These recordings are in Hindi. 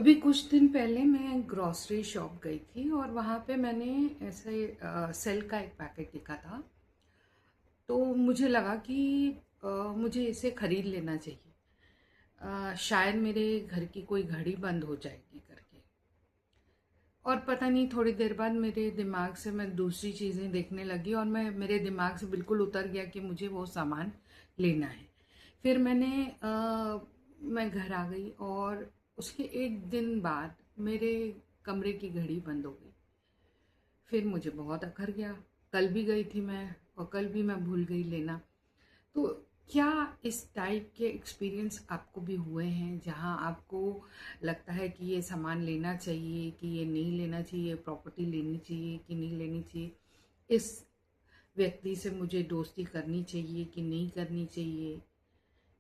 अभी कुछ दिन पहले मैं ग्रॉसरी शॉप गई थी और वहाँ पे मैंने ऐसे सेल का एक पैकेट दिखा था। तो मुझे लगा कि मुझे इसे ख़रीद लेना चाहिए। शायद मेरे घर की कोई घड़ी बंद हो जाएगी करके। और पता नहीं थोड़ी देर बाद मेरे दिमाग से मैं दूसरी चीज़ें देखने लगी और मैं मेरे दिमाग से बिल्कुल उतर गया कि मुझे वो सामान लेना है। फिर मैं घर आ गई और उसके एक दिन बाद मेरे कमरे की घड़ी बंद हो गई। फिर मुझे बहुत अखर गया। कल भी गई थी मैं और कल भी मैं भूल गई लेना। तो क्या इस टाइप के एक्सपीरियंस आपको भी हुए हैं जहां आपको लगता है कि ये सामान लेना चाहिए कि ये नहीं लेना चाहिए, प्रॉपर्टी लेनी चाहिए कि नहीं लेनी चाहिए, इस व्यक्ति से मुझे दोस्ती करनी चाहिए कि नहीं करनी चाहिए,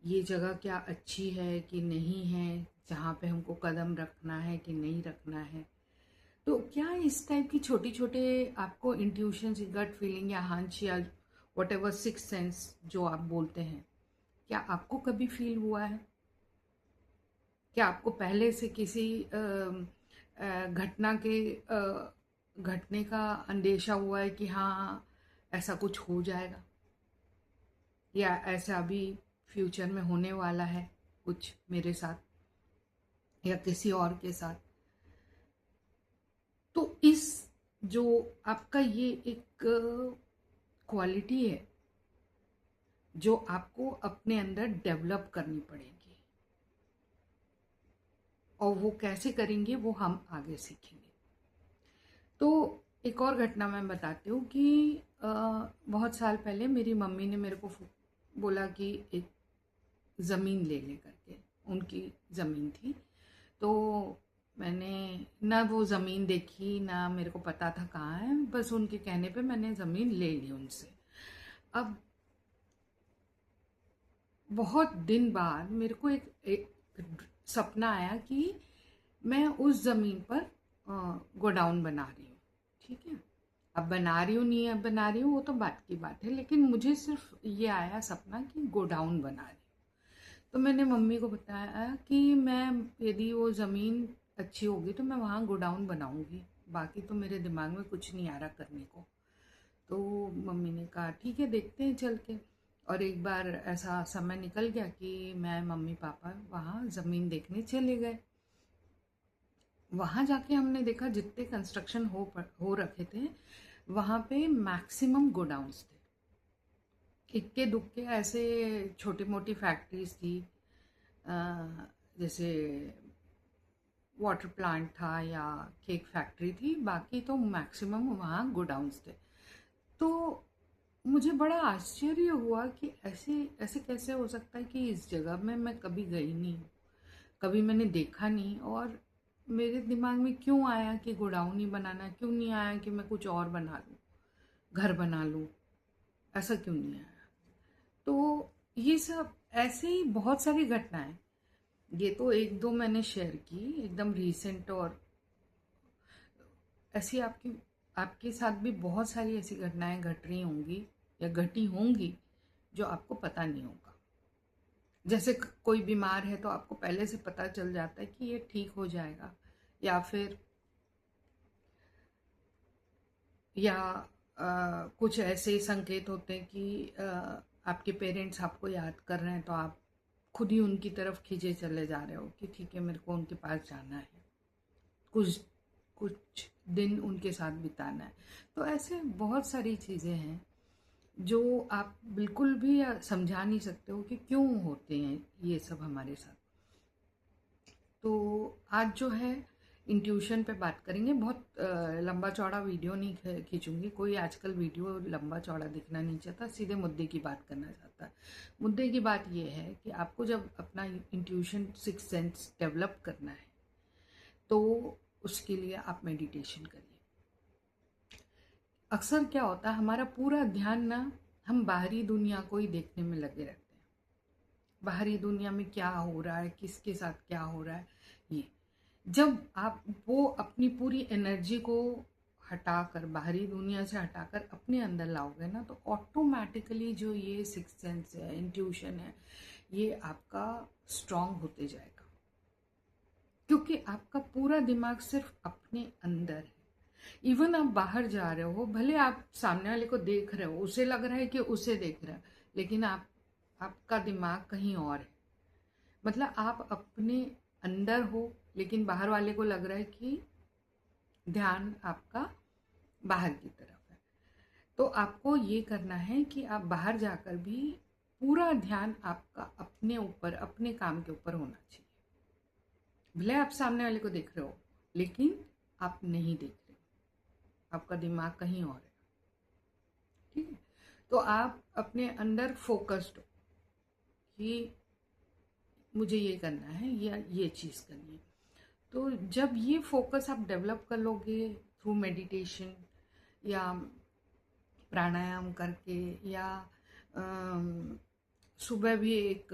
ये जगह क्या अच्छी है कि नहीं है, जहाँ पे हमको कदम रखना है कि नहीं रखना है। तो क्या इस टाइप की छोटी छोटे आपको इंट्यूशन, गट फीलिंग या हंच या वट एवर सिक्स सेंस जो आप बोलते हैं, क्या आपको कभी फील हुआ है? क्या आपको पहले से किसी घटना के घटने का अंदेशा हुआ है कि हाँ ऐसा कुछ हो जाएगा या ऐसा अभी फ्यूचर में होने वाला है कुछ मेरे साथ या किसी और के साथ? तो इस जो आपका ये एक क्वालिटी है जो आपको अपने अंदर डेवलप करनी पड़ेगी और वो कैसे करेंगे वो हम आगे सीखेंगे। तो एक और घटना मैं बताती हूँ कि बहुत साल पहले मेरी मम्मी ने मेरे को बोला कि एक ज़मीन ले ले करके, उनकी ज़मीन थी। तो मैंने ना वो ज़मीन देखी ना मेरे को पता था कहाँ है, बस उनके कहने पे मैंने ज़मीन ले ली उनसे। अब बहुत दिन बाद मेरे को एक सपना आया कि मैं उस ज़मीन पर गोडाउन बना रही हूँ। ठीक है, अब बना रही हूँ नहीं अब बना रही हूँ वो तो बात की बात है, लेकिन मुझे सिर्फ ये आया सपना कि गोडाउन बना रही हूँ। तो मैंने मम्मी को बताया कि मैं यदि वो ज़मीन अच्छी होगी तो मैं वहाँ गोडाउन बनाऊँगी, बाकी तो मेरे दिमाग में कुछ नहीं आ रहा करने को। तो मम्मी ने कहा ठीक है देखते हैं चल के। और एक बार ऐसा समय निकल गया कि मैं मम्मी पापा वहाँ ज़मीन देखने चले गए। वहाँ जाके हमने देखा जितने कंस्ट्रक्शन हो रखे थे वहाँ पे मैक्सिमम गोडाउन्स थे। इक्के दुक्के ऐसे छोटी मोटी फैक्ट्रीज थी, अ, जैसे वाटर प्लांट था या केक फैक्ट्री थी, बाकी तो मैक्सिमम वहाँ गोडाउन्स थे। तो मुझे बड़ा आश्चर्य हुआ कि ऐसे ऐसे कैसे हो सकता है कि इस जगह में मैं कभी गई नहीं हूँ, कभी मैंने देखा नहीं, और मेरे दिमाग में क्यों आया कि गोडाउन ही बनाना, क्यों नहीं आया कि मैं कुछ और बना लूँ, घर बना लूँ, ऐसा क्यों नहीं आया? तो ये सब ऐसे ही बहुत सारी घटनाएं, ये तो एक दो मैंने शेयर की एकदम रीसेंट, और ऐसी आपकी आपके साथ भी बहुत सारी ऐसी घटनाएं घट रही होंगी या घटी होंगी जो आपको पता नहीं होगा। जैसे कोई बीमार है तो आपको पहले से पता चल जाता है कि ये ठीक हो जाएगा, या फिर या कुछ ऐसे संकेत होते हैं कि आपके पेरेंट्स आपको याद कर रहे हैं तो आप खुद ही उनकी तरफ खींचे चले जा रहे हो कि ठीक है मेरे को उनके पास जाना है, कुछ कुछ दिन उनके साथ बिताना है। तो ऐसे बहुत सारी चीज़ें हैं जो आप बिल्कुल भी समझा नहीं सकते हो कि क्यों होते हैं ये सब हमारे साथ। तो आज जो है इंट्यूशन पे बात करेंगे। बहुत लंबा चौड़ा वीडियो नहीं खींचूंगी, कोई आजकल वीडियो लंबा चौड़ा दिखना नहीं चाहता, सीधे मुद्दे की बात करना चाहता है। मुद्दे की बात ये है कि आपको जब अपना इंट्यूशन सिक्स सेंस डेवलप करना है तो उसके लिए आप मेडिटेशन करिए। अक्सर क्या होता है हमारा पूरा ध्यान ना हम बाहरी दुनिया को ही देखने में लगे रहते हैं, बाहरी दुनिया में क्या हो रहा है, किसके साथ क्या हो रहा है। ये जब आप वो अपनी पूरी एनर्जी को हटाकर, बाहरी दुनिया से हटाकर अपने अंदर लाओगे ना, तो ऑटोमेटिकली जो ये सिक्स सेंस है, इंट्यूशन है, ये आपका स्ट्रांग होते जाएगा। क्योंकि क्योंकि आपका पूरा दिमाग सिर्फ अपने अंदर है। इवन आप बाहर जा रहे हो, भले आप सामने वाले को देख रहे हो, उसे लग रहा है कि उसे देख रहा है, लेकिन आपका दिमाग कहीं और है। मतलब आप अपने अंदर हो, लेकिन बाहर वाले को लग रहा है कि ध्यान आपका बाहर की तरफ है। तो आपको ये करना है कि आप बाहर जाकर भी पूरा ध्यान आपका अपने ऊपर, अपने काम के ऊपर होना चाहिए। भले आप सामने वाले को देख रहे हो, लेकिन आप नहीं देख रहे हो, आपका दिमाग कहीं और है। ठीक है, तो आप अपने अंदर फोकस्ड हो कि मुझे ये करना है या ये चीज़ करनी है। तो जब ये फोकस आप डेवलप कर लोगे थ्रू मेडिटेशन या प्राणायाम करके या सुबह भी एक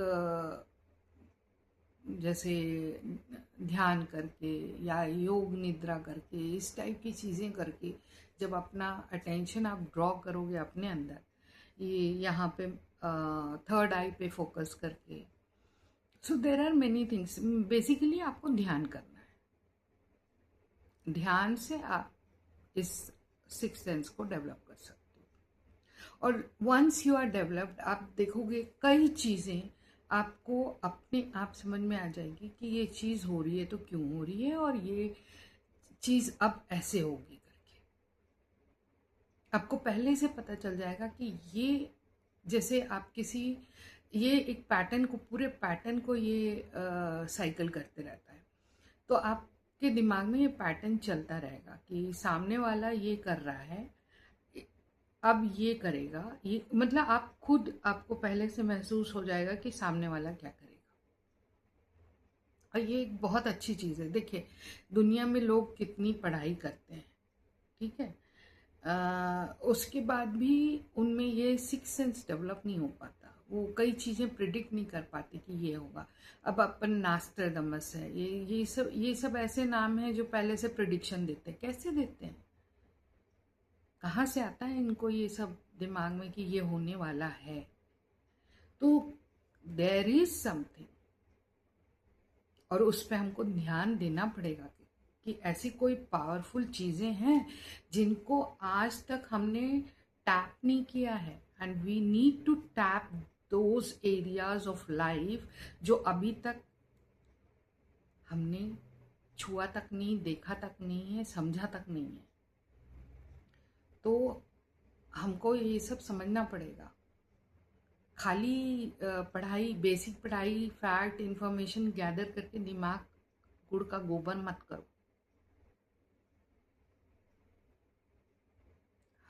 जैसे ध्यान करके या योग निद्रा करके, इस टाइप की चीज़ें करके जब अपना अटेंशन आप ड्रॉ करोगे अपने अंदर, ये यहाँ पे थर्ड आई पे फोकस करके, so there are many things. Basically आपको ध्यान करना है। ध्यान से आप इस सिक्स सेंस को डेवलप कर सकते हो। और वंस यू आर डेवलप्ड, आप देखोगे कई चीज़ें आपको अपने आप समझ में आ जाएगी कि ये चीज़ हो रही है तो क्यों हो रही है, और ये चीज़ अब ऐसे होगी करके आपको पहले से पता चल जाएगा कि ये, जैसे आप ये एक पैटर्न को, पूरे पैटर्न को ये साइकिल करते रहता है। तो आपके दिमाग में ये पैटर्न चलता रहेगा कि सामने वाला ये कर रहा है, अब ये करेगा, ये मतलब आप खुद, आपको पहले से महसूस हो जाएगा कि सामने वाला क्या करेगा। और ये एक बहुत अच्छी चीज़ है। देखिए, दुनिया में लोग कितनी पढ़ाई करते हैं, ठीक है, उसके बाद भी उनमें ये सिक्स सेंस डेवलप नहीं हो पाता। वो कई चीज़ें प्रिडिक्ट नहीं कर पाते कि ये होगा। अब अपन नास्ट्राडामस है, ये सब ऐसे नाम हैं जो पहले से प्रिडिक्शन देते हैं। कैसे देते हैं, कहाँ से आता है इनको ये सब दिमाग में कि ये होने वाला है? तो देयर इज समथिंग, और उस पर हमको ध्यान देना पड़ेगा कि ऐसी कोई पावरफुल चीज़ें हैं जिनको आज तक हमने टैप नहीं किया है, and we need to tap those areas of life जो अभी तक हमने छुआ तक नहीं, देखा तक नहीं है, समझा तक नहीं है। तो हमको ये सब समझना पड़ेगा। खाली पढ़ाई, बेसिक पढ़ाई, फैक्ट, इंफॉर्मेशन गैदर करके दिमाग गुड़ का गोबर मत करो।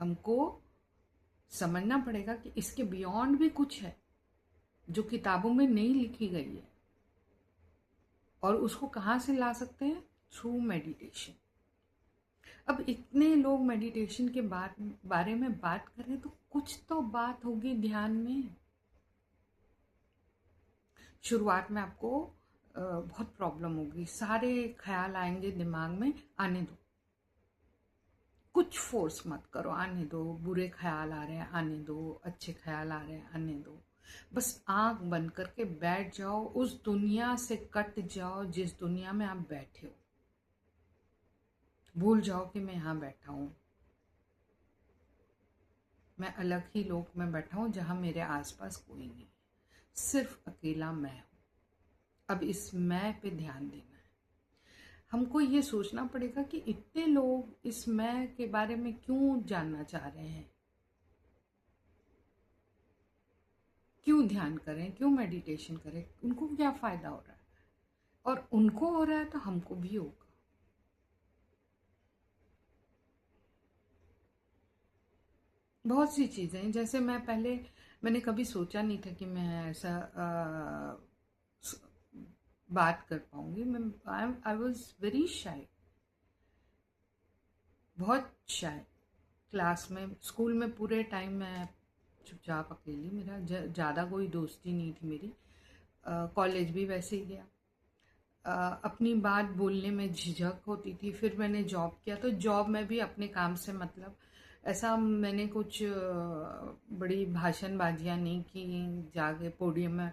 हमको समझना पड़ेगा कि इसके बियॉन्ड भी कुछ है जो किताबों में नहीं लिखी गई है, और उसको कहाँ से ला सकते हैं? Through meditation. अब इतने लोग मेडिटेशन के बारे में बात कर रहे हैं, तो कुछ तो बात होगी ध्यान में। शुरुआत में आपको बहुत प्रॉब्लम होगी, सारे ख्याल आएंगे दिमाग में, आने दो, कुछ फोर्स मत करो, आने दो। बुरे ख्याल आ रहे हैं, आने दो। अच्छे ख्याल आ रहे हैं, आने दो। बस आंख बंद करके बैठ जाओ, उस दुनिया से कट जाओ जिस दुनिया में आप बैठे हो। भूल जाओ कि मैं यहाँ बैठा हूँ, मैं अलग ही लोक में बैठा हूँ जहाँ मेरे आसपास कोई नहीं, सिर्फ अकेला मैं हूँ। अब इस मैं पे ध्यान देना है। हमको ये सोचना पड़ेगा कि इतने लोग इस मैं के बारे में क्यों जानना चाह रहे हैं, क्यों ध्यान करें, क्यों मेडिटेशन करें, उनको क्या फ़ायदा हो रहा है, और उनको हो रहा है तो हमको भी होगा। बहुत सी चीज़ें हैं, जैसे मैंने कभी सोचा नहीं था कि मैं ऐसा बात कर पाऊंगी। आई वॉज वेरी शाय, बहुत शाय। क्लास में, स्कूल में पूरे टाइम मैं चुपचाप अकेली, मेरा ज़्यादा कोई दोस्ती नहीं थी मेरी। कॉलेज भी वैसे ही गया। अपनी बात बोलने में झिझक होती थी। फिर मैंने जॉब किया, तो जॉब में भी अपने काम से मतलब, ऐसा मैंने कुछ बड़ी भाषणबाजियाँ नहीं की, जाके पोडियम में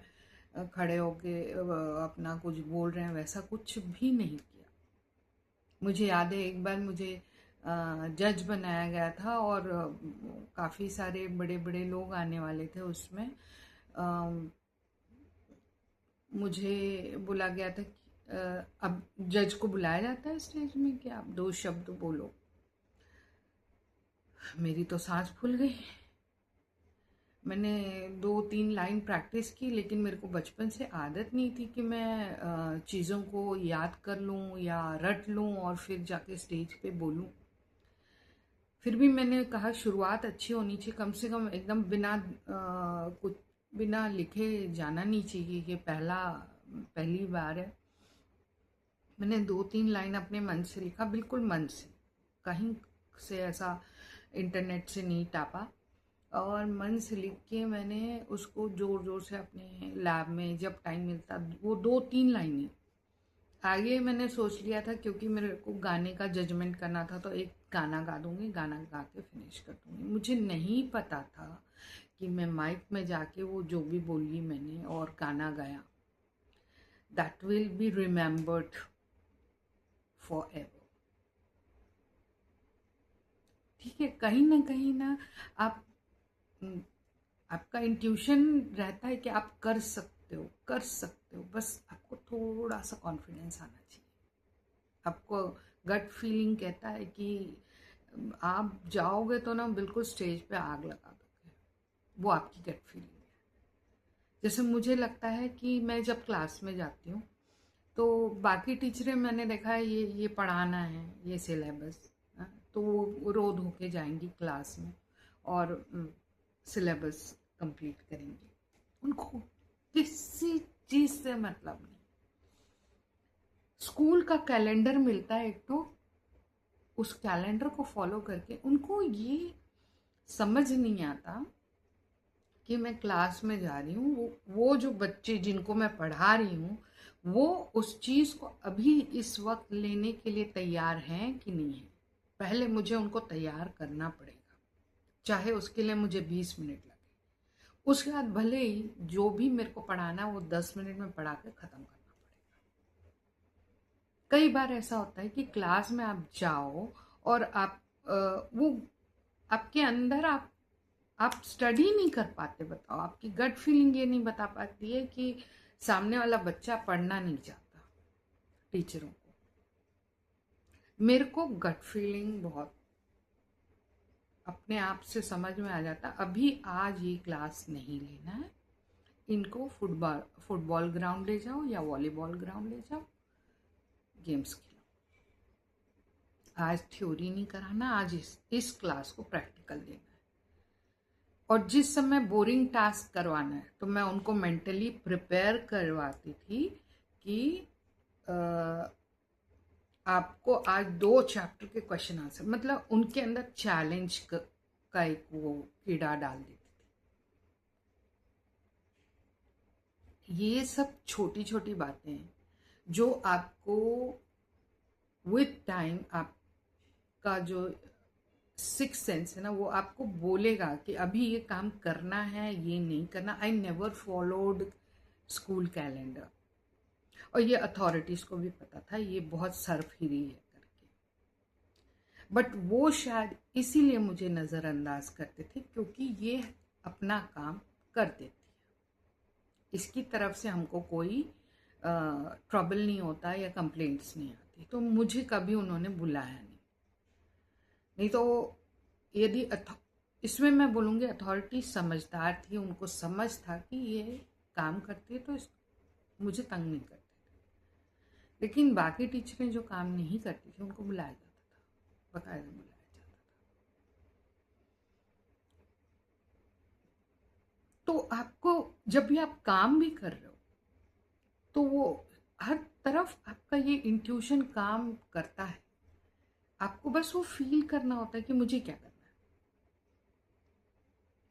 खड़े होके अपना कुछ बोल रहे हैं, वैसा कुछ भी नहीं किया। मुझे याद है एक बार मुझे जज बनाया गया था और काफ़ी सारे बड़े बड़े लोग आने वाले थे उसमें। अ, मुझे बोला गया था कि अब जज को बुलाया जाता है स्टेज में कि आप 2 शब्द बोलो। मेरी तो सांस फूल गई। मैंने 2-3 लाइन प्रैक्टिस की, लेकिन मेरे को बचपन से आदत नहीं थी कि मैं चीज़ों को याद कर लूँ या रट लूँ और फिर जाके स्टेज पे बोलूँ। फिर भी मैंने कहा शुरुआत अच्छी होनी चाहिए, कम से कम एकदम कुछ बिना लिखे जाना नहीं चाहिए कि पहली बार है। मैंने 2-3 लाइन अपने मन से लिखा, बिल्कुल मन से, कहीं से ऐसा इंटरनेट से नहीं टापा, और मन से लिख के मैंने उसको ज़ोर ज़ोर से अपने लैब में जब टाइम मिलता वो 2-3 लाइनें। आगे मैंने सोच लिया था क्योंकि मेरे को गाने का जजमेंट करना था, तो एक गाना गा दूंगी, गाना गा के फिनिश कर दूंगी। मुझे नहीं पता था कि मैं माइक में जाके वो जो भी बोली मैंने और गाना गाया, that will be remembered for ever. ठीक है, कहीं ना आप आपका इंट्यूशन रहता है कि आप कर सकते हो, कर सकते हो, बस आपको थोड़ा सा कॉन्फिडेंस आना चाहिए। आपको गट फीलिंग कहता है कि आप जाओगे तो ना बिल्कुल स्टेज पे आग लगा दोगे, वो आपकी गट फीलिंग है। जैसे मुझे लगता है कि मैं जब क्लास में जाती हूँ तो बाकी टीचरें मैंने देखा है ये पढ़ाना है, ये सिलेबस, तो वो रो धो के जाएंगी क्लास में और सिलेबस कंप्लीट करेंगी। उनको किसी चीज़ से मतलब नहीं। स्कूल का कैलेंडर मिलता है एक, तो उस कैलेंडर को फॉलो करके उनको ये समझ नहीं आता कि मैं क्लास में जा रही हूँ, वो जो बच्चे जिनको मैं पढ़ा रही हूँ वो उस चीज़ को अभी इस वक्त लेने के लिए तैयार हैं कि नहीं है। पहले मुझे उनको तैयार करना पड़ेगा, चाहे उसके लिए मुझे 20 मिनट लगे। उसके बाद भले ही जो भी मेरे को पढ़ाना वो 10 मिनट में पढ़ा के ख़त्म करना पड़ेगा। कई बार ऐसा होता है कि क्लास में आप जाओ और वो आपके अंदर आप स्टडी नहीं कर पाते। बताओ, आपकी गट फीलिंग ये नहीं बता पाती है कि सामने वाला बच्चा पढ़ना नहीं चाहता। टीचरों को, मेरे को गट फीलिंग बहुत अपने आप से समझ में आ जाता, अभी आज ये क्लास नहीं लेना है, इनको फुटबॉल ग्राउंड ले जाओ या वॉलीबॉल ग्राउंड ले जाओ, गेम्स खिलाओ। आज थ्योरी नहीं कराना, आज इस क्लास को प्रैक्टिकल देना है। और जिस समय बोरिंग टास्क करवाना है तो मैं उनको मेंटली प्रिपेयर करवाती थी कि आपको आज 2 चैप्टर के क्वेश्चन आंसर, मतलब उनके अंदर चैलेंज का एक वो कीड़ा डाल देती थी। ये सब छोटी छोटी बातें हैं जो आपको विद टाइम आपका जो सिक्स सेंस है ना, वो आपको बोलेगा कि अभी ये काम करना है, ये नहीं करना। I never followed school calendar, और ये अथॉरिटीज़ को भी पता था ये बहुत सरफिरी है करके, बट वो शायद इसीलिए मुझे नज़रअंदाज करते थे क्योंकि ये अपना काम कर देती है, इसकी तरफ से हमको कोई ट्रबल नहीं होता या कंप्लेंट्स नहीं आती, तो मुझे कभी उन्होंने बुलाया नहीं तो यदि इसमें मैं बोलूँगी अथॉरिटी समझदार थी, उनको समझ था कि ये काम करती है तो मुझे तंग नहीं करते थे। लेकिन बाकी टीचरें जो काम नहीं करती थी उनको बुलाया जाता था, बकायदा बुलाया जाता था। तो आपको जब भी आप काम भी कर रहे हो तो वो हर तरफ आपका ये इंट्यूशन काम करता है, आपको बस वो फील करना होता है कि मुझे क्या करना है।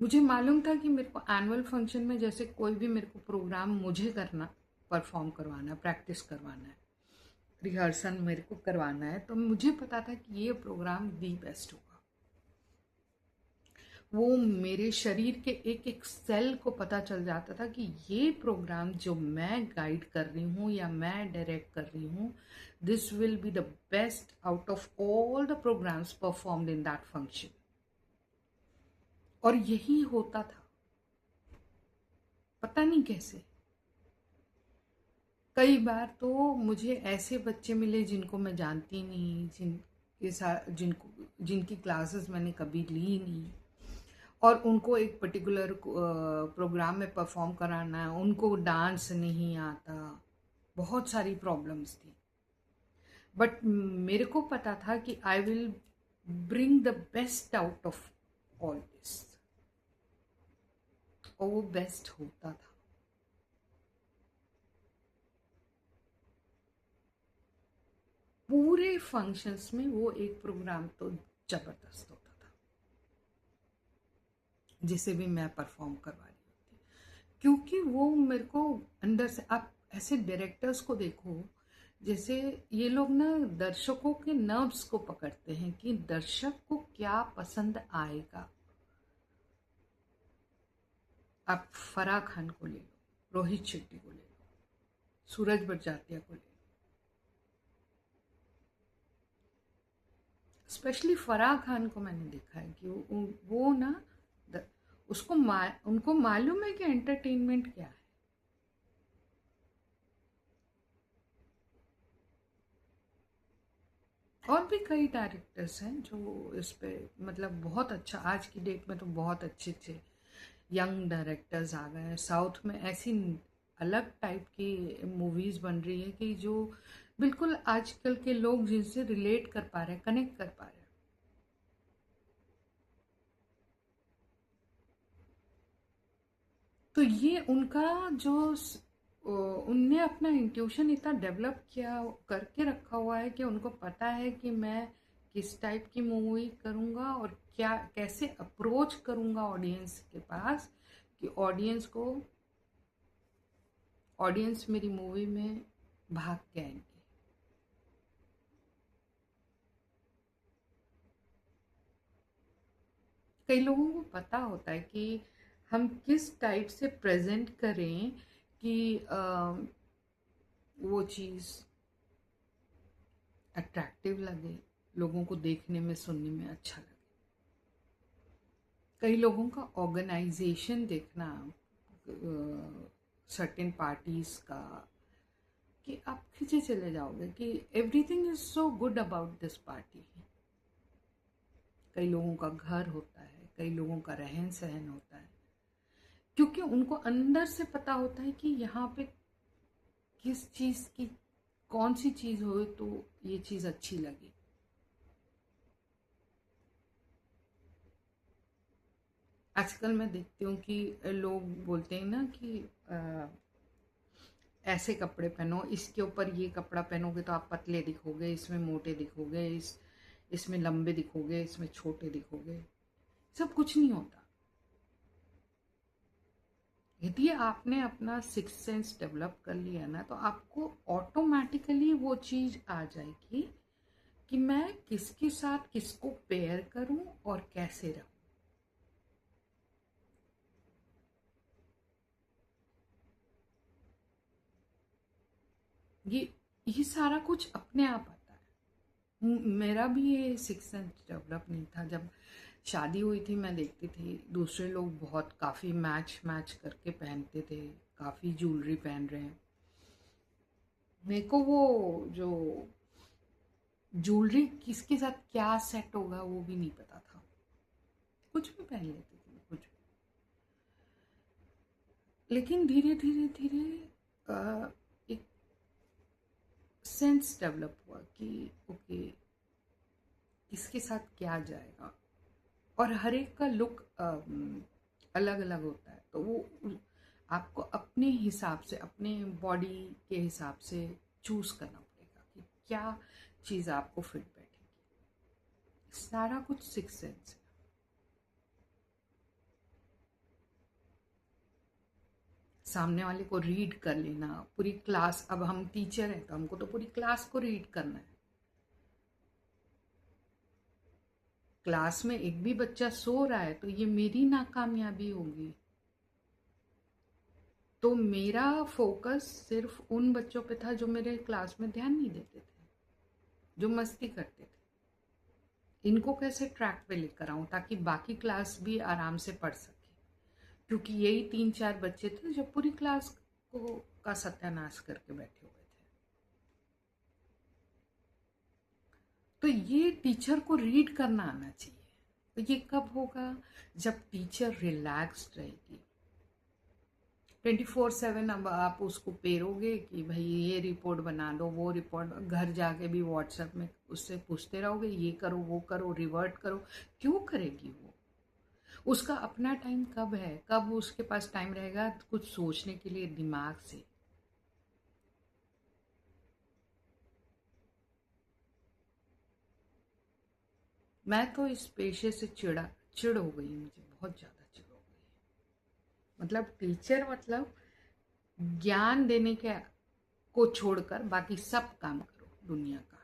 मुझे मालूम था कि मेरे को एनुअल फंक्शन में जैसे कोई भी मेरे को प्रोग्राम मुझे करना, परफॉर्म करवाना, प्रैक्टिस करवाना है, रिहर्सल मेरे को करवाना है, तो मुझे पता था कि ये प्रोग्राम दी बेस्ट होगा। वो मेरे शरीर के एक एक सेल को पता चल जाता था कि ये प्रोग्राम जो मैं गाइड कर रही हूँ या मैं डायरेक्ट कर रही हूँ, this will be the best out of all the programmes performed in that function. और यही होता था, पता नहीं कैसे। कई बार तो मुझे ऐसे बच्चे मिले जिनको मैं जानती नहीं, जिनकी क्लासेस मैंने कभी ली नहीं, और उनको एक पर्टिकुलर प्रोग्राम में परफॉर्म कराना है, उनको डांस नहीं आता, बहुत सारी प्रॉब्लम्स थी। बट मेरे को पता था कि I will bring the best out of all this, और वो बेस्ट होता था। पूरे फंक्शंस में वो एक प्रोग्राम तो जबरदस्त होता था जिसे भी मैं परफॉर्म करवा रही होती, क्योंकि वो मेरे को अंदर से। आप ऐसे डायरेक्टर्स को देखो, जैसे ये लोग ना दर्शकों के नर्व्स को पकड़ते हैं कि दर्शक को क्या पसंद आएगा। आप फराह खान को ले लो, रोहित शेट्टी को ले लो, सूरज बड़जात्या को ले लो। स्पेशली फराह खान को मैंने देखा है कि वो ना उनको मालूम है कि एंटरटेनमेंट क्या है। और भी कई डायरेक्टर्स हैं जो इस पे मतलब बहुत अच्छा, आज की डेट में तो बहुत अच्छे अच्छे यंग डायरेक्टर्स आ गए हैं। साउथ में ऐसी अलग टाइप की मूवीज़ बन रही है कि जो बिल्कुल आजकल के लोग जिनसे रिलेट कर पा रहे हैं, कनेक्ट कर पा रहे हैं। तो ये उनका जो उनने अपना इंट्यूशन इतना डेवलप किया करके रखा हुआ है कि उनको पता है कि मैं किस टाइप की मूवी करूँगा और क्या कैसे अप्रोच करूँगा ऑडियंस के पास, कि ऑडियंस मेरी मूवी में भाग के आएंगे। कई लोगों को पता होता है कि हम किस टाइप से प्रेजेंट करें कि वो चीज़ अट्रैक्टिव लगे, लोगों को देखने में सुनने में अच्छा लगे। कई लोगों का ऑर्गेनाइजेशन देखना सर्टेन पार्टीज का, कि आप खींचे चले जाओगे कि everything is so good about this party. कई लोगों का घर होता है, कई लोगों का रहन सहन होता है, क्योंकि उनको अंदर से पता होता है कि यहाँ पे किस चीज़ की कौन सी चीज़ हो तो ये चीज़ अच्छी लगे। आजकल मैं देखती हूँ कि लोग बोलते हैं ना कि ऐसे कपड़े पहनो, इसके ऊपर ये कपड़ा पहनोगे तो आप पतले दिखोगे, इसमें मोटे दिखोगे, इसमें लंबे दिखोगे, इसमें छोटे दिखोगे। सब कुछ नहीं होता। यदि आपने अपना सिक्स सेंस डेवलप कर लिया ना, तो आपको ऑटोमेटिकली वो चीज़ आ जाएगी कि मैं किसके साथ किसको पेयर करूं और कैसे रहूं। ये ये सारा कुछ अपने आप आता है। मेरा भी ये सिक्स सेंस डेवलप नहीं था। जब शादी हुई थी, मैं देखती थी दूसरे लोग बहुत काफ़ी मैच मैच करके पहनते थे, काफ़ी ज्वेलरी पहन रहे हैं। मेरे को वो जो ज्वेलरी किसके साथ क्या सेट होगा वो भी नहीं पता था। कुछ भी पहन लेती थी, कुछ भी। लेकिन धीरे धीरे धीरे एक सेंस डेवलप हुआ कि ओके, किसके साथ क्या जाएगा। और हर एक का लुक अलग अलग होता है, तो वो आपको अपने हिसाब से, अपने बॉडी के हिसाब से चूज करना पड़ेगा कि क्या चीज़ आपको फिट बैठेगी। सारा कुछ सिक्स सेंस है। सामने वाले को रीड कर लेना, पूरी क्लास। अब हम टीचर हैं तो हमको तो पूरी क्लास को रीड करना है। क्लास में एक भी बच्चा सो रहा है तो ये मेरी नाकामयाबी होगी। तो मेरा फोकस सिर्फ उन बच्चों पे था जो मेरे क्लास में ध्यान नहीं देते थे, जो मस्ती करते थे। इनको कैसे ट्रैक पे लेकर आऊं ताकि बाकी क्लास भी आराम से पढ़ सके, क्योंकि यही 3-4 बच्चे थे जो पूरी क्लास को का सत्यानाश करके बैठे हुए थे। तो ये टीचर को रीड करना आना चाहिए। तो ये कब होगा? जब टीचर रिलैक्स्ड रहेगी। 24/7 अब आप उसको पेरोगे कि भाई ये रिपोर्ट बना दो, वो रिपोर्ट, घर जाके भी व्हाट्सएप में उससे पूछते रहोगे, ये करो वो करो, रिवर्ट करो। क्यों करेगी वो? उसका अपना टाइम कब है? कब उसके पास टाइम रहेगा कुछ सोचने के लिए दिमाग से? मैं तो इस पेशे से चिढ़ हो गई, मुझे बहुत ज़्यादा चिढ़ हो गई। मतलब टीचर मतलब ज्ञान देने के को छोड़कर बाकी सब काम करो दुनिया का।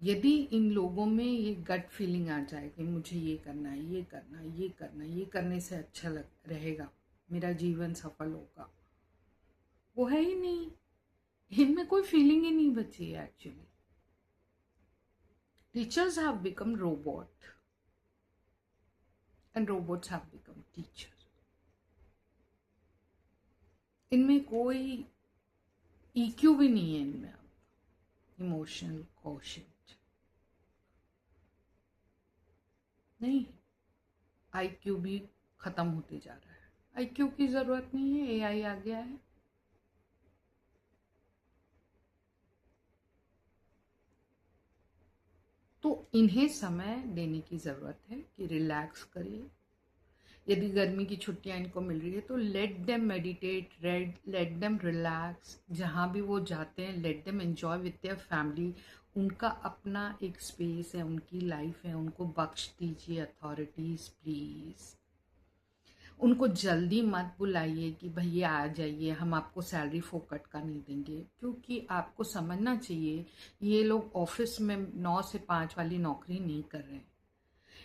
यदि इन लोगों में ये गट फीलिंग आ जाए कि मुझे ये करना है, ये करना है, ये करना है, ये करने से अच्छा लग रहेगा, मेरा जीवन सफल होगा, वो है ही नहीं। इनमें कोई फीलिंग ही नहीं बची है actually. Teachers have become robot and robots have become teacher. इनमें कोई ईक्यू भी नहीं है इनमें अब, इमोशनल कोशेंट नहीं। आईक्यू भी खत्म होते जा रहा है। आईक्यू की जरूरत नहीं है, एआई आ गया है। तो इन्हें समय देने की ज़रूरत है कि रिलैक्स करिए। यदि गर्मी की छुट्टियां इनको मिल रही है तो let them meditate, let them relax. जहाँ भी वो जाते हैं let them enjoy with their family. उनका अपना एक स्पेस है, उनकी लाइफ है, उनको बख्श दीजिए अथॉरिटीज़ प्लीज़। उनको जल्दी मत बुलाइए कि भैया आ जाइए, हम आपको सैलरी फोकट का नहीं देंगे, क्योंकि आपको समझना चाहिए ये लोग ऑफिस में 9 से 5 वाली नौकरी नहीं कर रहे हैं।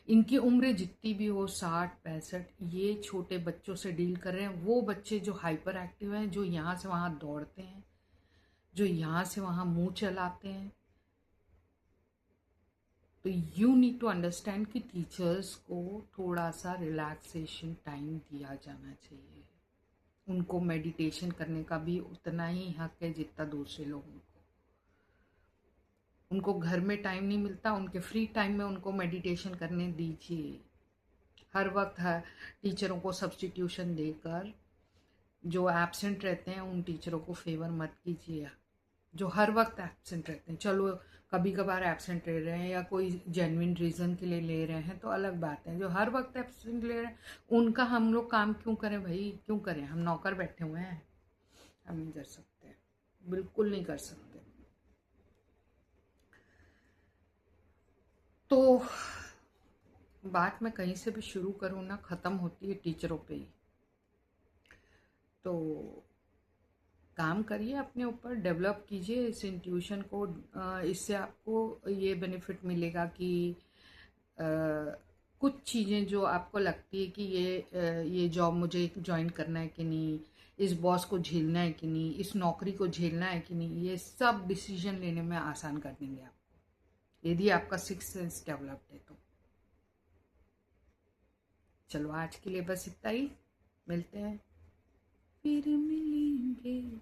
इनकी उम्र जितनी भी हो, 60-65, ये छोटे बच्चों से डील कर रहे हैं। वो बच्चे जो हाइपर एक्टिव हैं, जो यहाँ से वहाँ दौड़ते हैं, जो यहाँ से वहाँ मुंह चलाते हैं। तो यू नीड टू अंडरस्टैंड कि टीचर्स को थोड़ा सा रिलैक्सेशन टाइम दिया जाना चाहिए। उनको मेडिटेशन करने का भी उतना ही हक है जितना दूसरे लोगों को। उनको घर में टाइम नहीं मिलता, उनके फ्री टाइम में उनको मेडिटेशन करने दीजिए। हर वक्त टीचरों को सब्स्टिट्यूशन देकर जो एब्सेंट रहते हैं उन टीचरों को फेवर मत कीजिए। जो हर वक्त एब्सेंट रहते हैं, चलो कभी कभार एब्सेंट रह रहे हैं या कोई जेन्युइन रीज़न के लिए ले रहे हैं तो अलग बात है। जो हर वक्त एब्सेंट ले रहे हैं उनका हम लोग काम क्यों करें भाई? क्यों करें? हम नौकर बैठे हुए हैं? हम नहीं कर सकते, बिल्कुल नहीं कर सकते। तो बात मैं कहीं से भी शुरू करूँ ना, ख़त्म होती है टीचरों पे ही। तो काम करिए, अपने ऊपर डेवलप कीजिए इस इंट्यूशन को। इससे आपको ये बेनिफिट मिलेगा कि अ, कुछ चीज़ें जो आपको लगती है कि ये जॉब मुझे ज्वाइन करना है कि नहीं, इस बॉस को झेलना है कि नहीं, इस नौकरी को झेलना है कि नहीं, ये सब डिसीजन लेने में आसान कर देंगे आपको, यदि आपका सिक्स सेंस डेवलप्ड है तो। चलो आज के लिए बस इतना ही, मिलते हैं, फिर मिलेंगे।